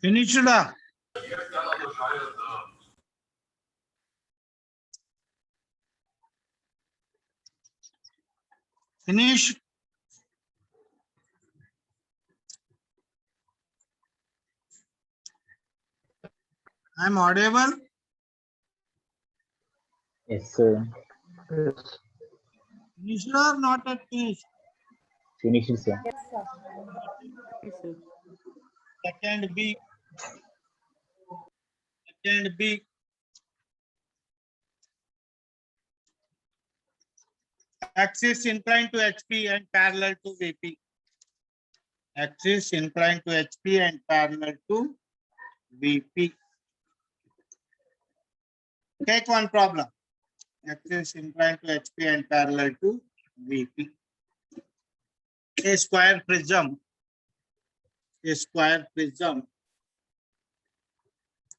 Finished? Finish? I'm audible? Yes, sir. Finished or not at finished? Finished, sir. Yes, sir. Yes, sir. Second B. Second B. Axis inclined to HP and parallel to VP. Axis inclined to HP and parallel to VP. Take one problem. Axis inclined to HP and parallel to VP. A square prism. A square prism.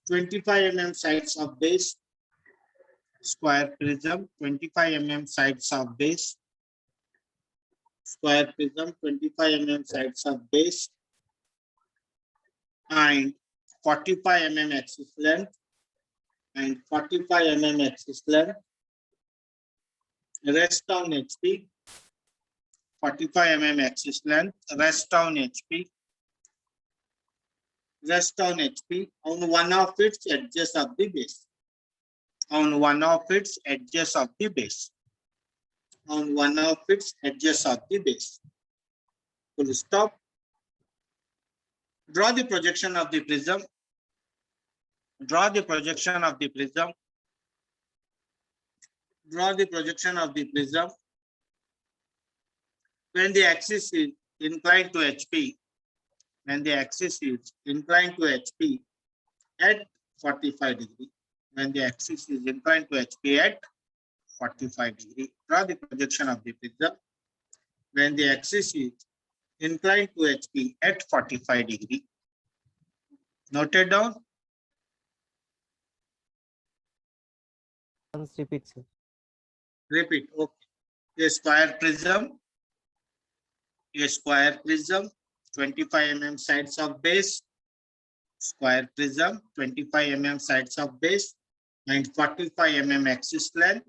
25 mm sides of base. Square prism, 25 mm sides of base. Square prism, 25 mm sides of base. And 45 mm axis length. And 45 mm axis length. Rest on HP. 45 mm axis length. Rest on HP. Rest on HP on one of its edges of the base. On one of its edges of the base. On one of its edges of the base. Full stop. Draw the projection of the prism. Draw the projection of the prism. Draw the projection of the prism. When the axis is inclined to HP, when the axis is inclined to HP at 45 degree, when the axis is inclined to HP at 45 degree, draw the projection of the prism. When the axis is inclined to HP at 45 degree. Noted down. Once repeat, sir. Repeat. Okay. A square prism. A square prism. 25 mm sides of base. Square prism. 25 mm sides of base. And 45 mm axis length.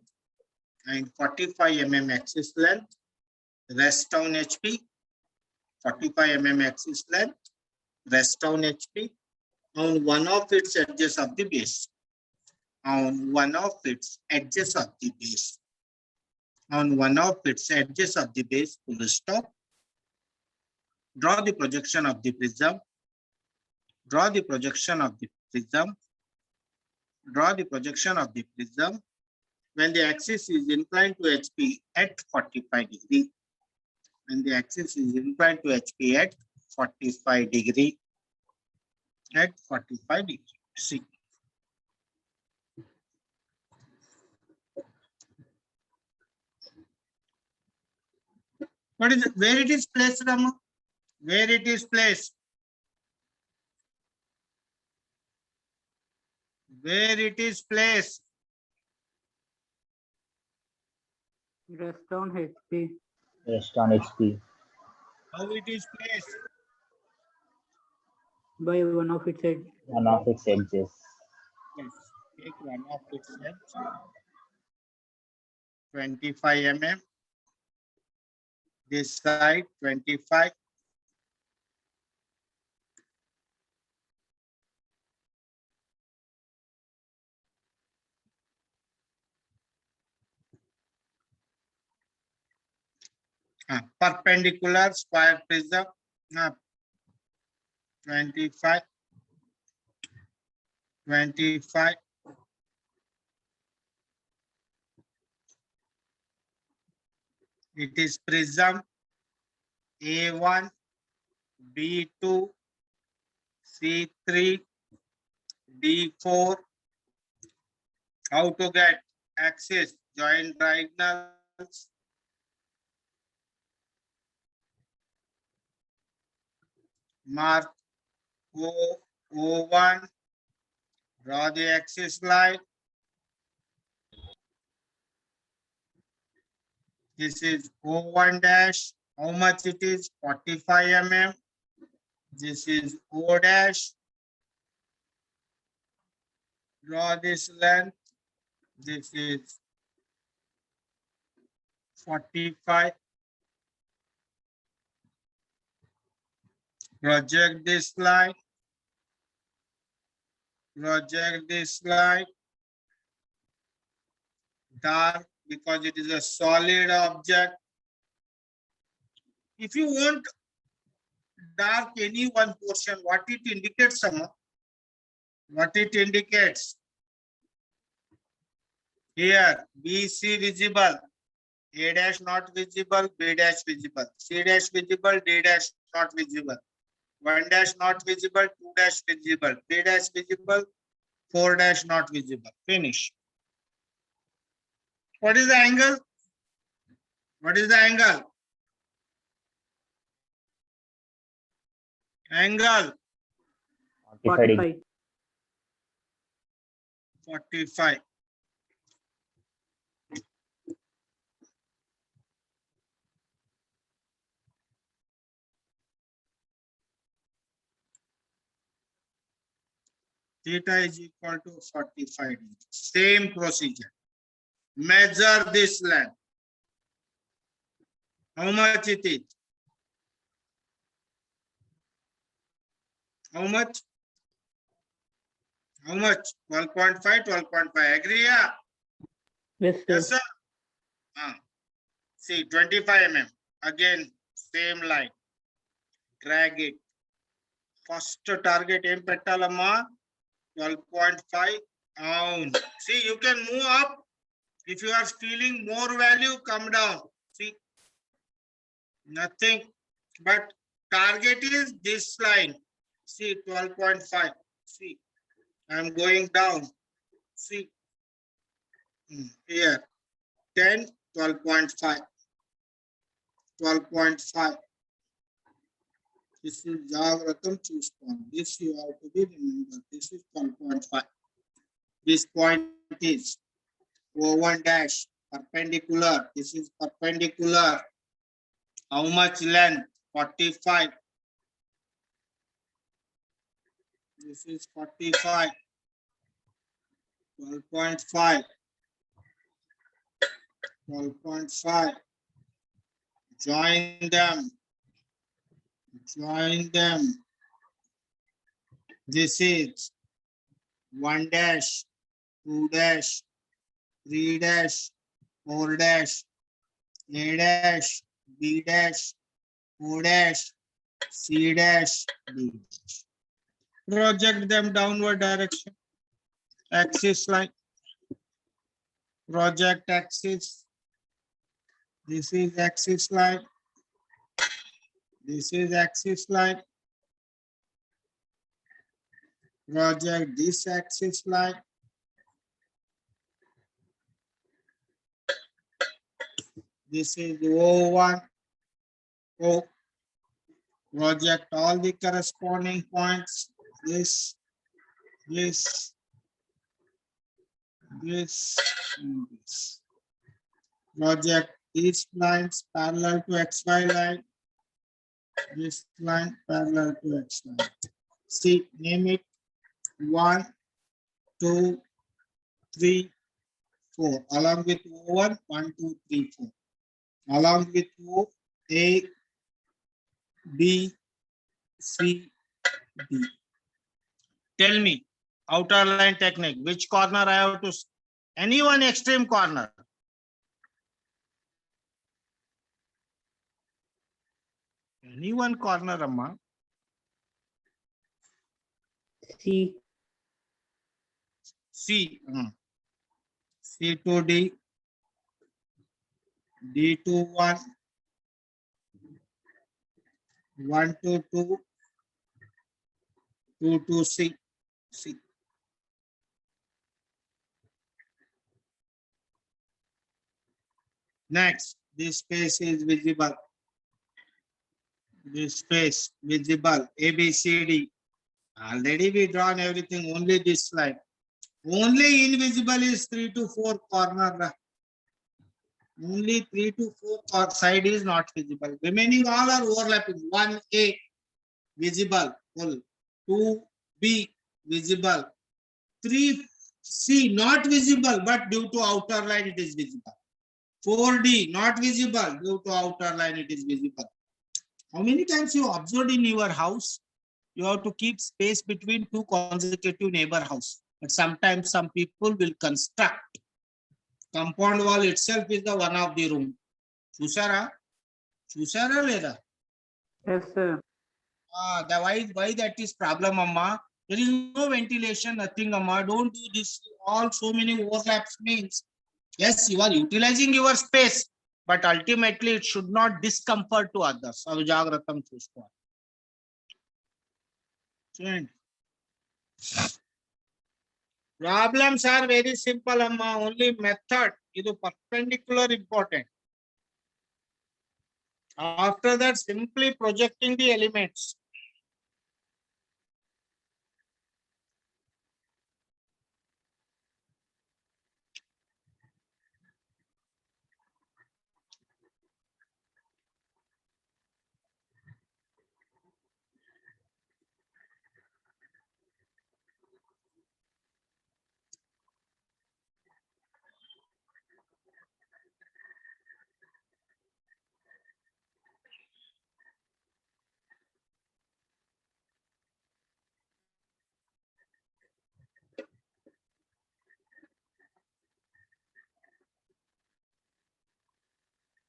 And 45 mm axis length. Rest on HP. 45 mm axis length. Rest on HP. On one of its edges of the base. On one of its edges of the base. On one of its edges of the base, full stop. Draw the projection of the prism. Draw the projection of the prism. Draw the projection of the prism when the axis is inclined to HP at 45 degree. When the axis is inclined to HP at 45 degree. At 45 degree. See. What is it? Where it is placed, Rama? Where it is placed? Where it is placed? Rest on HP. Rest on HP. How it is placed? By one of its edge. One of its edges. Yes. Take one of its edge. 25 mm. This side 25. Perpendicular square prism. 25. 25. It is prism A1, B2, C3, D4. How to get axis joint diagonals? Mark O1. Draw the axis line. This is O1 dash. How much it is? 45 mm. This is O dash. Draw this length. This is 45. Project this line. Project this line. Dark because it is a solid object. If you want dark any one portion, what it indicates, someone? What it indicates? Here, BC visible, A dash not visible, B dash visible, C dash visible, D dash not visible, 1 dash not visible, 2 dash visible, 3 dash visible, 4 dash not visible. Finish. What is the angle? What is the angle? Angle 45 degrees. 45. 45. Theta is equal to 45 degrees. Same procedure. Measure this length. How much it is? How much? How much? 12.5, 12.5. Agree? Yeah? Yes, sir. Yes, sir. See, 25 mm. Again, same line. Drag it. First target aim petalama 12.5. Down. See, you can move up. If you are feeling more value, come down. See, nothing. But target is this line. See, 12.5. See, I'm going down. See, here, 10, 12.5. 12.5. This is Jagaratam choose point. This you have to be remembered. This is 12.5. This point is O1 dash perpendicular. This is perpendicular. How much length? 45. This is 45. 12.5. 12.5. Join them. Join them. This is 1 dash, 2 dash, 3 dash, 4 dash, A dash, B dash, O dash, C dash, D dash. Project them downward direction. Axis line. Project axis. This is axis line. This is axis line. Project this axis line. This is O1. O. Project all the corresponding points. This, this, this, and this. Project these lines parallel to XY line. This line parallel to X line. See, name it 1, 2, 3, 4. Along with O1, 1, 2, 3, 4. Along with O, A, B, C, D. Tell me, outer line technique, which corner I have to, any one extreme corner. Any one corner, Amma. C. C. C to D. D to 1. 1 to 2. 2 to C. C. Next, this space is visible. This space visible. A, B, C, D. Already we drawn everything, only this line. Only invisible is 3 to 4 corner. Only 3 to 4 side is not visible. Remaining all are overlapping. 1A visible, full. 2B visible. 3 C, not visible, but due to outer line it is visible. 4D, not visible, due to outer line it is visible. How many times you observed in your house? You have to keep space between two consecutive neighbor house. But sometimes some people will construct compound wall itself is the one of the room. Chusara? Chusara leda? Yes, sir. Why that is problem, Amma? There is no ventilation, nothing, Amma. Don't do this. All so many overlaps means, yes, you are utilizing your space, but ultimately it should not discomfort to others. Avijagratam chusko. Problems are very simple, Amma. Only method is perpendicular important. After that, simply projecting the elements.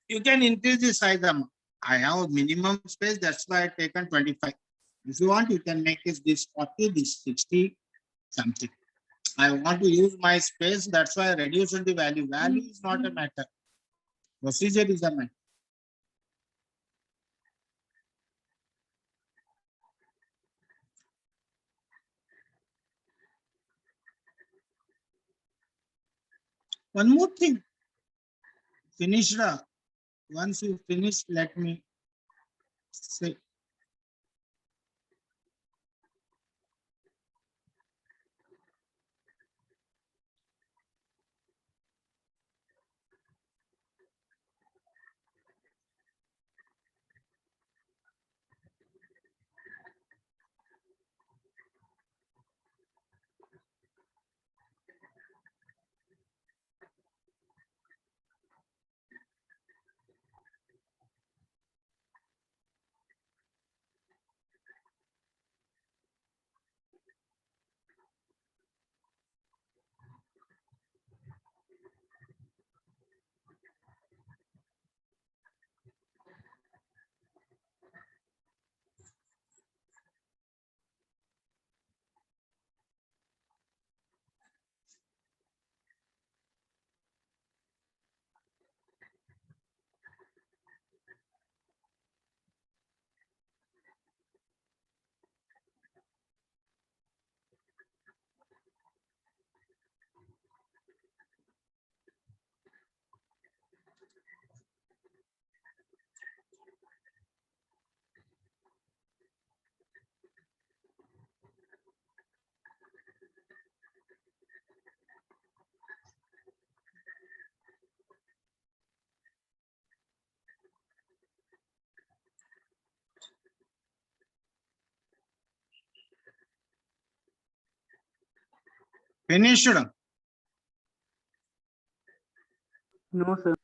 You can increase the size. I have minimum space, that's why I taken 25. If you want, you can make this 40, this 60, something. I want to use my space, that's why I reduced the value. Value is not a matter. Procedure is a matter. One more thing. Finish. Once you finish, let me say. Finished. No, sir.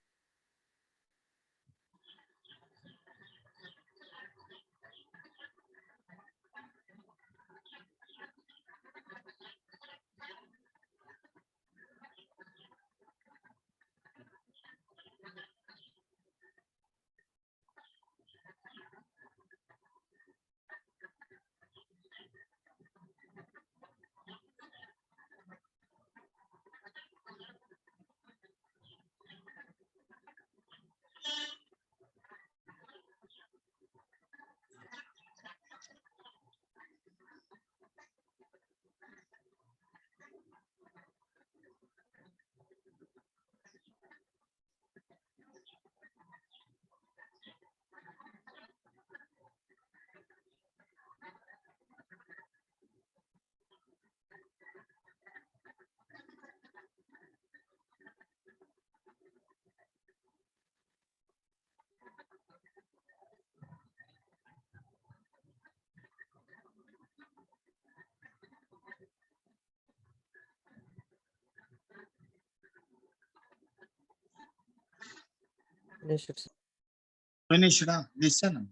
Finished, huh? Listen.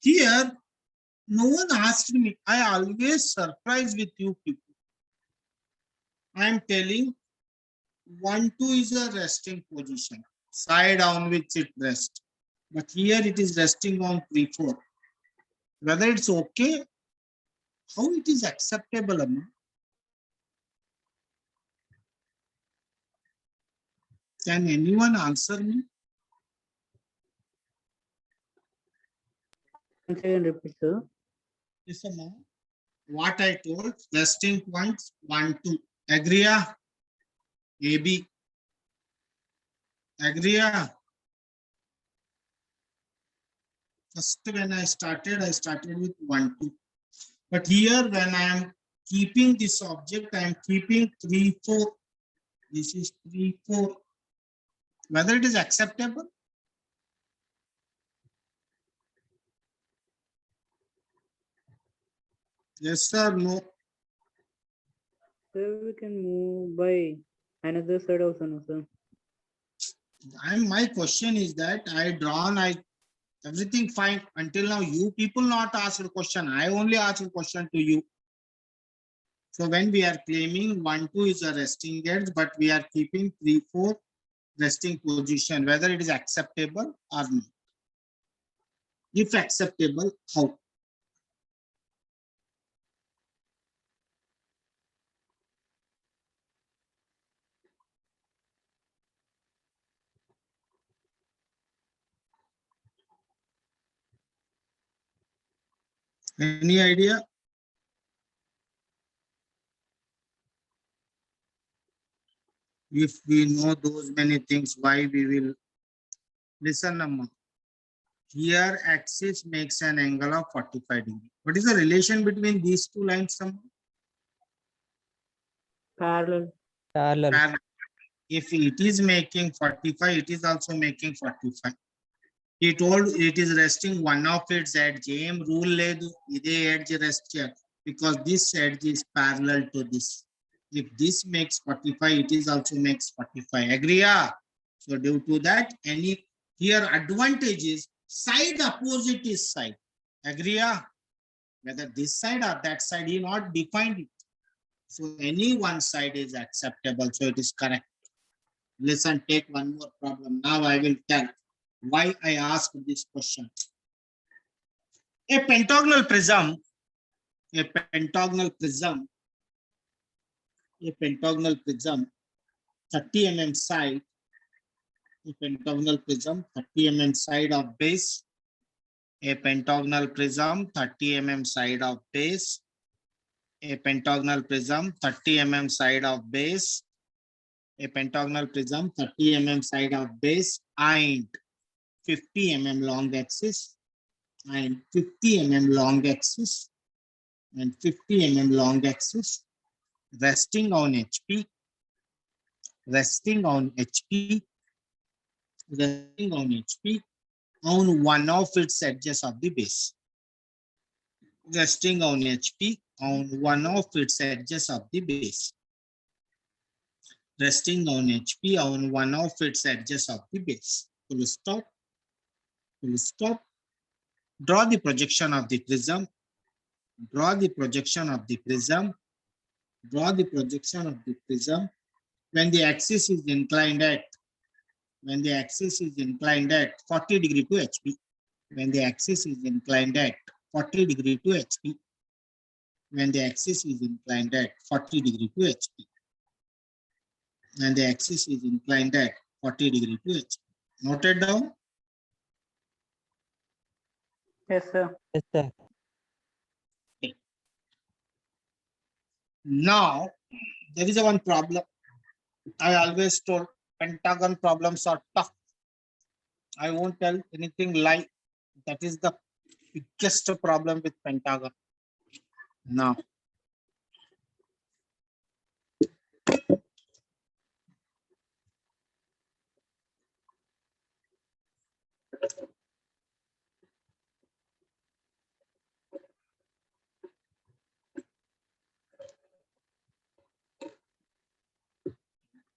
Here, no one asked me. I always surprise with you people. I am telling 1, 2 is a resting position. Side on which it rests. But here it is resting on 3, 4. Whether it's okay, how it is acceptable, Amma? Can anyone answer me? Once again repeat, sir. Yes, Amma. What I told, resting points 1, 2. Agree? AB. Agree? First, when I started with 1, 2. But here, when I am keeping this object, I am keeping 3, 4. This is 3, 4. Whether it is acceptable? Yes, sir. No. Sir, we can move by another side also, no, sir. My question is that everything fine until now. You people not asked a question. I only asked a question to you. So when we are claiming 1, 2 is a resting edge, but we are keeping 3, 4 resting position, whether it is acceptable or not. If acceptable, how? Any idea? If we know those many things, why we will listen, Amma. Here axis makes an angle of 45 degrees. What is the relation between these two lines, Amma? Parallel. Parallel. If it is making 45, it is also making 45. He told it is resting one of its edge. Em rule ledu ide edge rest here because this edge is parallel to this. If this makes 45, it is also makes 45. Agree? So due to that, any here advantage is side opposite is side. Agree? Whether this side or that side, he not defined it. So any one side is acceptable. So it is correct. Listen, take one more problem. Now I will tell why I asked this question. A pentagonal prism, a pentagonal prism, a pentagonal prism, 30 mm side, a pentagonal prism, 30 mm side of base, a pentagonal prism, 30 mm side of base, a pentagonal prism, 30 mm side of base, a pentagonal prism, 30 mm side of base, and 50 mm long axis, and 50 mm long axis, and 50 mm long axis, resting on HP, resting on HP, resting on HP, on one of its edges of the base. Resting on HP on one of its edges of the base. Resting on HP on one of its edges of the base. Full stop. Full stop. Draw the projection of the prism. Draw the projection of the prism. Draw the projection of the prism when the axis is inclined at 40 degree to HP. When the axis is inclined at 40 degree to HP. When the axis is inclined at 40 degree to HP. When the axis is inclined at 40 degree to HP. Noted down? Yes, sir. Okay. Now, there is a one problem. I always told pentagon problems are tough. I won't tell anything lie. That is the biggest problem with pentagon. Now,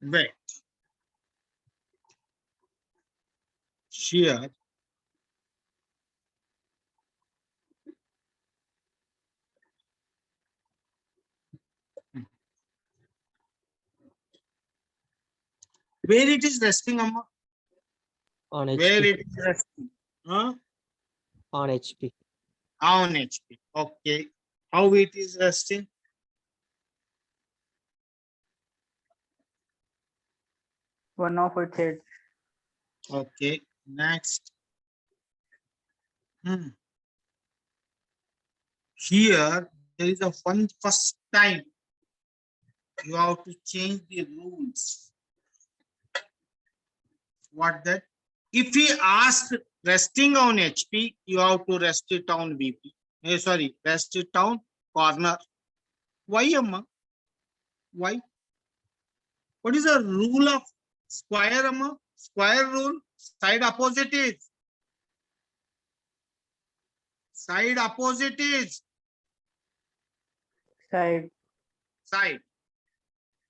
wait. here where it is resting, Amma? On Where HP. it is resting? Huh? On HP. On HP. Okay. How it is resting? One of its heads. Okay. Next. Here there is a one first time you have to change the rules. What that? If he asks resting on HP, you have to rest it on VP. Sorry, rest it on corner. Why, Amma? Why? What is the rule of square, Amma? Square rule. Side opposite is. Side opposite is Side. side.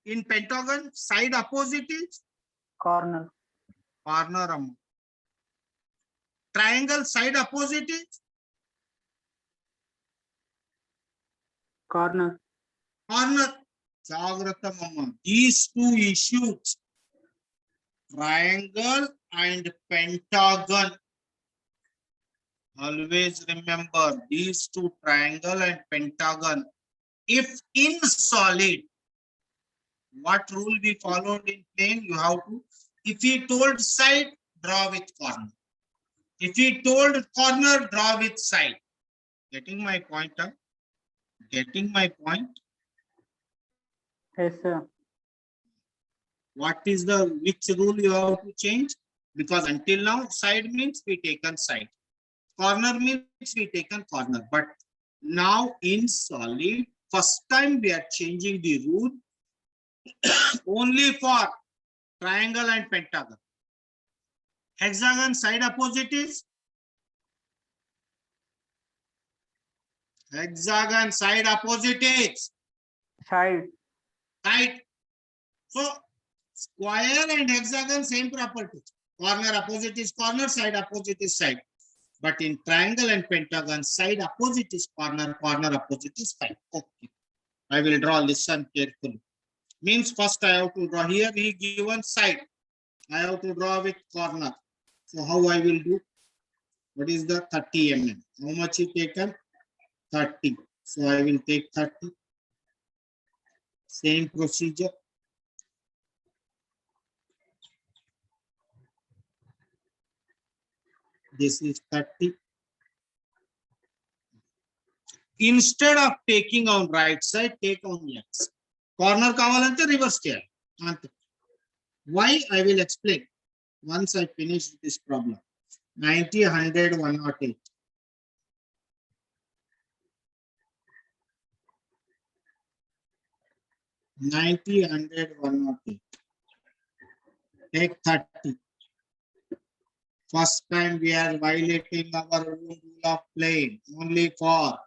In pentagon, side opposite is Corner. corner, Amma. Triangle, side opposite is Corner. corner. Jagrata, Amma. These two issues, triangle and pentagon. Always remember these two, triangle and pentagon. If in solid, what rule we followed in plane? You have to, if he told side, draw with corner. If he told corner, draw with side. Getting my point, huh? Getting my point? Yes, sir. What is the, which rule you have to change? Because until now, side means we taken side. Corner means we taken corner. But now in solid, first time we are changing the rule only for triangle and pentagon. Hexagon, side opposite is? Hexagon, side opposite is? Side. Right? So, square and hexagon, same property. Corner opposite is corner, side opposite is side. But in triangle and pentagon, side opposite is corner, corner opposite is side. Okay. I will draw, listen carefully. Means first I have to draw here, he given side. I have to draw with corner. So how I will do? What is the 30 mm? How much is taken? 30. So I will take 30. Same procedure. This is 30. Instead of taking on right side, take on left side. Corner kavalante reverse chair. Why? I will explain once I finish this problem. 90, 100, 108. 90, 100, 108. Take 30. First time we are violating our rule of plane only for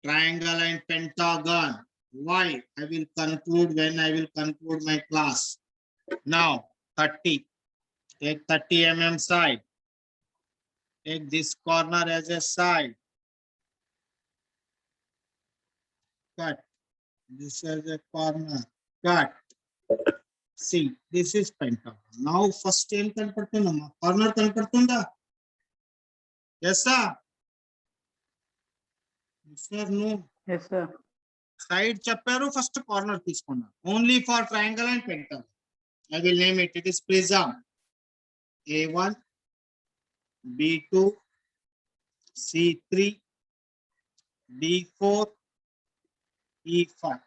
triangle and pentagon. Why? I will conclude when I will conclude my class. Now 30. Take 30 mm side. Take this corner as a side. Cut. This is a corner. Cut. See, this is pentagon. Now first end kanpadtundamma. Corner kanpadtunda. Yes, sir. Yes, sir. No. Yes, sir. Side chapparu first corner తీసుకున్నా. Only for triangle and pentagon. I will name it. It is prism. A1, B2, C3, D4, E5.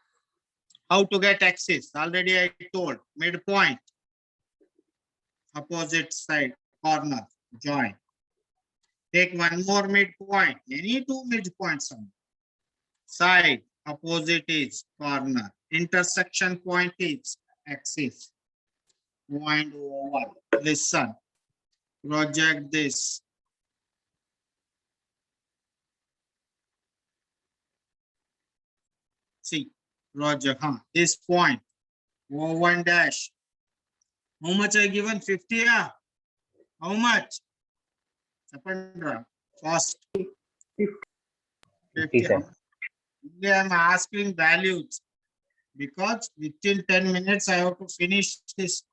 How to get axis? Already I told. Midpoint. Opposite side. Corner. Join. Take one more midpoint. Any two midpoints. Side. Opposite is corner. Intersection point is axis. Point over. Listen. Project this. See. Project. This point. O1 dash. How much I given? 50. Yeah. How much? Chapandra, fast. 50, sir. Only I am asking values because within 10 minutes I have to finish this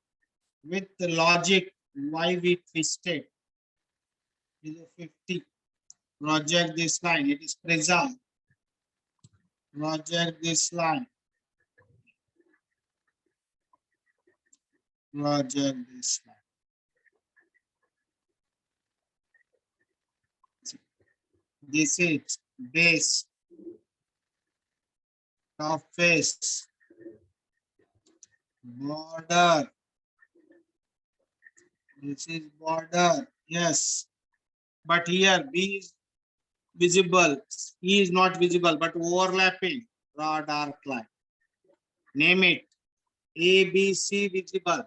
with the logic why we twisted. It is 50. Project this line. It is prism. Project this line. Project this line. This is base, top face, border. This is border. Yes. But here B is visible. E is not visible, but overlapping. Draw dark line. Name it. A, B, C visible.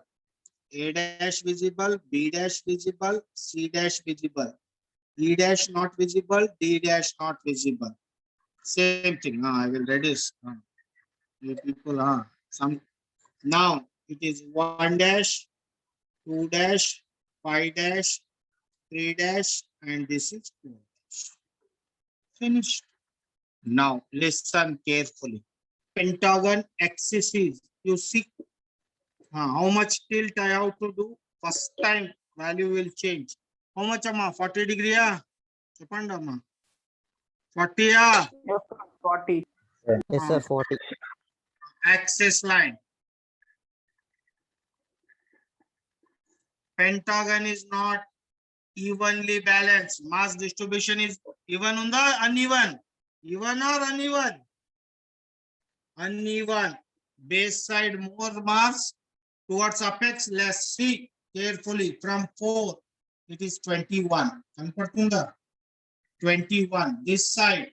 A dash visible, B dash visible, C dash visible. E dash not visible, D dash not visible. Same thing. I will reduce. You people, some now it is 1 dash, 2 dash, 5 dash, 3 dash, and this is 4 dash. Finished. Now listen carefully. Pentagon axis is, you see how much tilt I have to do. First time value will change. How much amma? 40 degree? Chepandi amma. 40 Yes, sir, 40. Yes, sir. 40. Axis line. Pentagon is not evenly balanced. Mass distribution is even on the uneven. Even or uneven? Uneven. Base side more mass, towards apex less. See carefully from 4. It is 21. 21. This side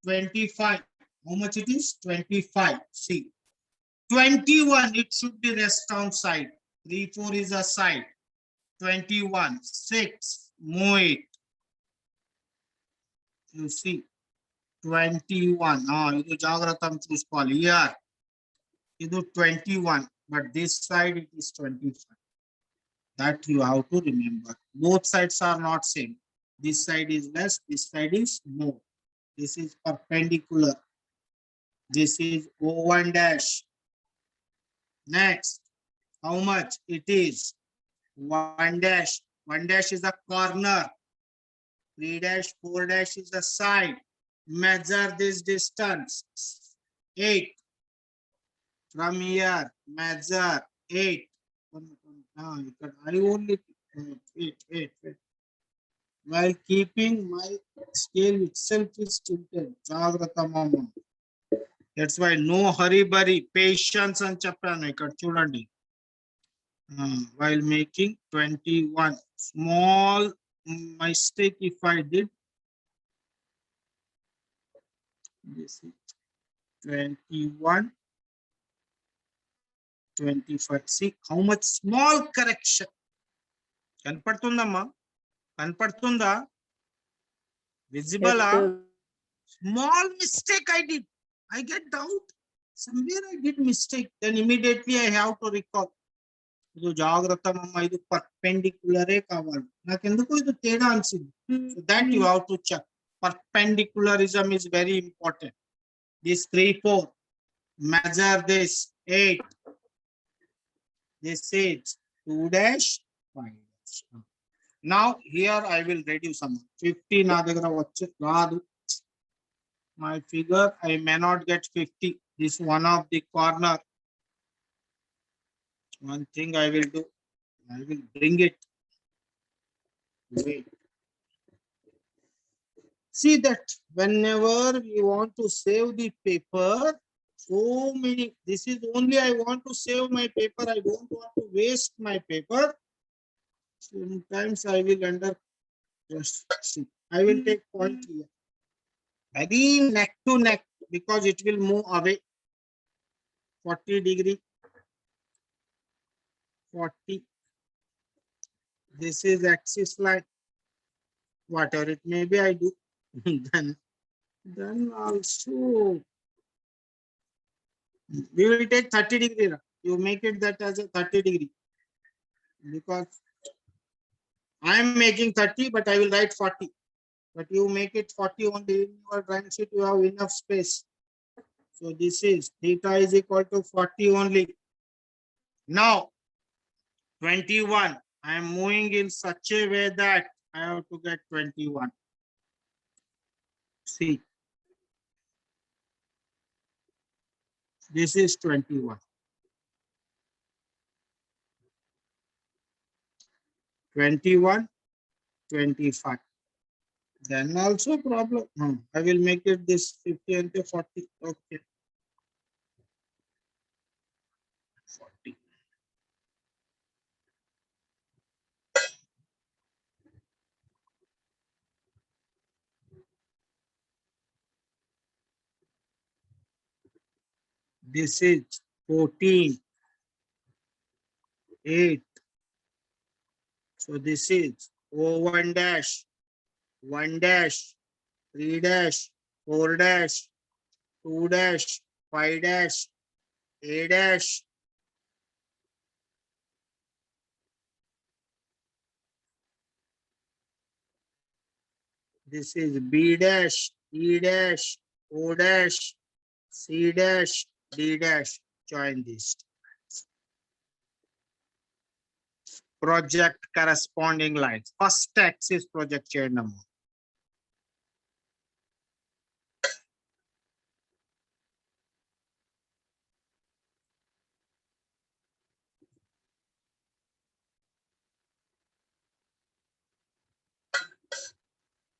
25. How much it is? 25. See 21. It should be rest on side. 3, 4 is a side. 21. 6. Move it. You see 21. Idu Jagratam chuskoli. Here. Idu 21. But this side it is 25. That you have to remember. Both sides are not same. This side is less. This side is more. This is perpendicular. This is O1 dash. Next. How much? It is 1 dash. 1 dash is a corner. 3 dash, 4 dash is a side. Measure this distance. 8. From here, measure 8. I only 8. While keeping my scale itself is tilted. Jagrata mama. That's why no hurry burry, patience and chappan. While making 21. Small mistake if I did. This is 21. 25. See how much small correction. Kanpadtundamma? Kanpadtunda? Visible? Yes, sir. Small mistake I did. I get doubt. Somewhere I did mistake. Then immediately I have to recall. Idu Jagratamamma, idu perpendicular kavali. Nakenduku idu teda ansindi. So that you have to check. Perpendicularism is very important. This 3, 4. Measure this 8. This is 2 dash 5 dash. Now here I will reduce some 50 na దగ్గర వచ్చే రాదు. My figure I may not get 50. This one of the corner. One thing I will do. I will bring it. Wait. See that whenever we want to save the paper, so many, this is only I want to save my paper. I don't want to waste my paper. Sometimes I will see. I will take point here. Very neck to neck because it will move away. 40 degree. 40. This is axis line. Whatever it may be, I do. then also we will take 30 degree. You make it that as a 30 degree because I am making 30, but I will write 40. But you make it 40 only in your drawing sheet, you have enough space. So this is theta is equal to 40 only. Now, 21. I am moving in such a way that I have to get 21. See, this is 21. 21, 25. Then also problem. No, I will make it this 50 and 40. Okay. 40. This is 14, 8. So this is O1 dash, 1 dash, 3 dash, 4 dash, 2 dash, 5 dash, A dash. This is B dash, E dash, O dash, C dash, D dash. Join this. Project corresponding lines. First axis project chain number.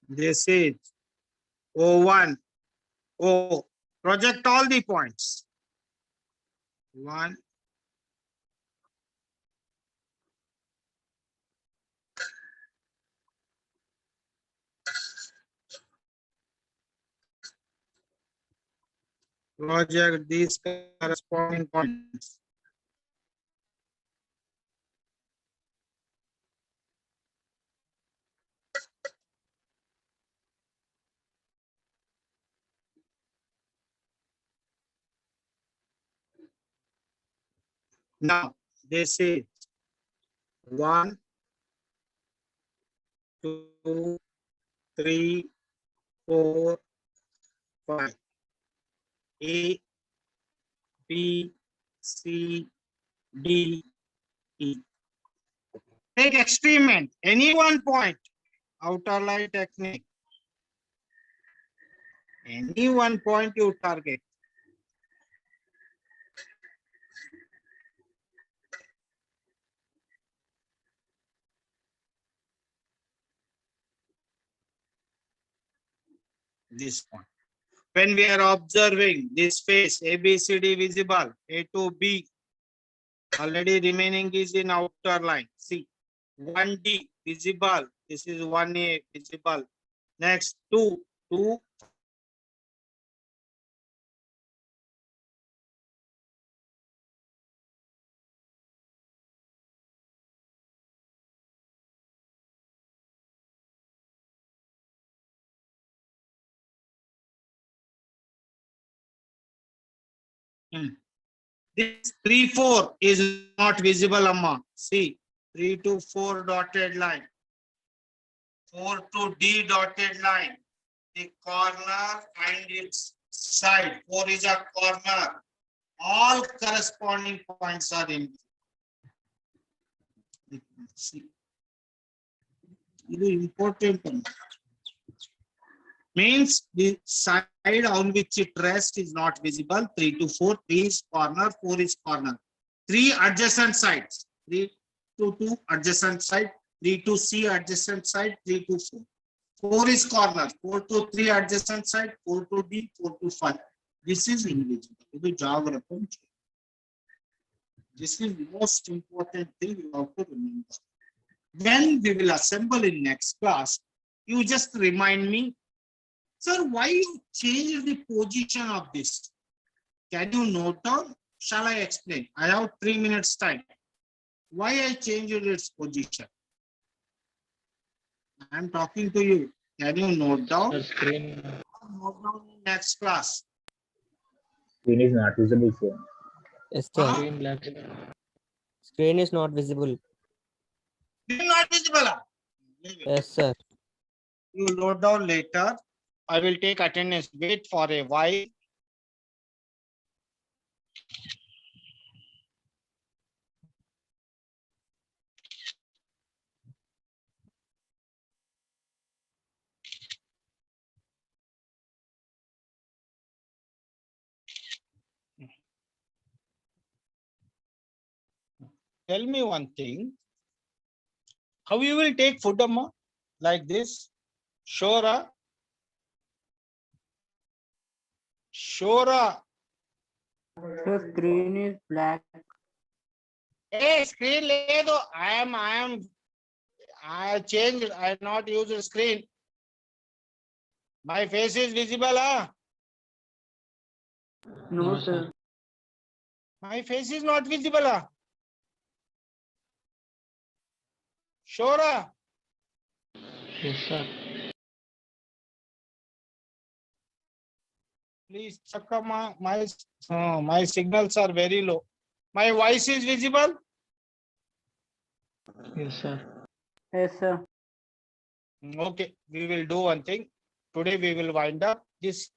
This is O1, O. Project all the points. 1, project these corresponding points. Now, this is 1, 2, 3, 4, 5. A, B, C, D, E. Take experiment. Any one point. Outer line technique. Any one point you target. This point. When we are observing this face ABCD visible, A to B, already remaining is in outer line. See, 1D visible. This is 1A visible. Next 2, 2. This 3, 4 is not visible, Amma. See, 3 to 4 dotted line. 4 to D dotted line. The corner and its side. 4 is a corner. All corresponding points are in. See. It is important. Means the side on which it rests is not visible. 3 to 4, 3 is corner, 4 is corner. 3 adjacent sides. 3 to 2 adjacent side, 3 to C adjacent side, 3 to 4. 4 is corner, 4 to 3 adjacent side, 4 to D, 4 to 5. This is invisible. This is the most important thing you have to remember. When we will assemble in next class, you just remind me, sir, why you change the position of this? Can you note down? Shall I explain? I have 3 minutes time. Why I changed its position? I am talking to you. Can you note down? The screen. Note down in next class. Screen is not visible, sir. Yes, sir. Screen black. Screen is not visible. It is not visible. Yes, sir. You note down later. I will take attendance. Wait for a while. Tell me one thing. How you will take food, Amma? Like this? Sure. Sure. Sir, screen is black. Hey, screen ledo. I changed. I not use a screen. My face is visible, huh? No, No, sir. My face is not visible, huh? Sure. Yes, sir. Please check my signals are very low. My voice is visible. Yes, sir. Yes, sir. Okay, we will do one thing. Today we will wind up this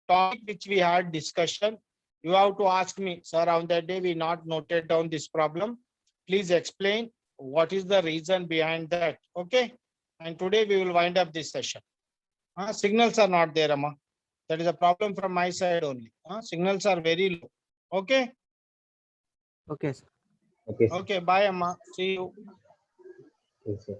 topic which we had discussion. You have to ask me, sir, on that day we not noted down this problem. Please explain what is the reason behind that. Okay. And today we will wind up this session. Signals are not there, Amma. That is a problem from my side only. Signals are very low. Okay. Okay, sir. Okay, sir. Okay. Bye, Amma. See you. Okay, sir.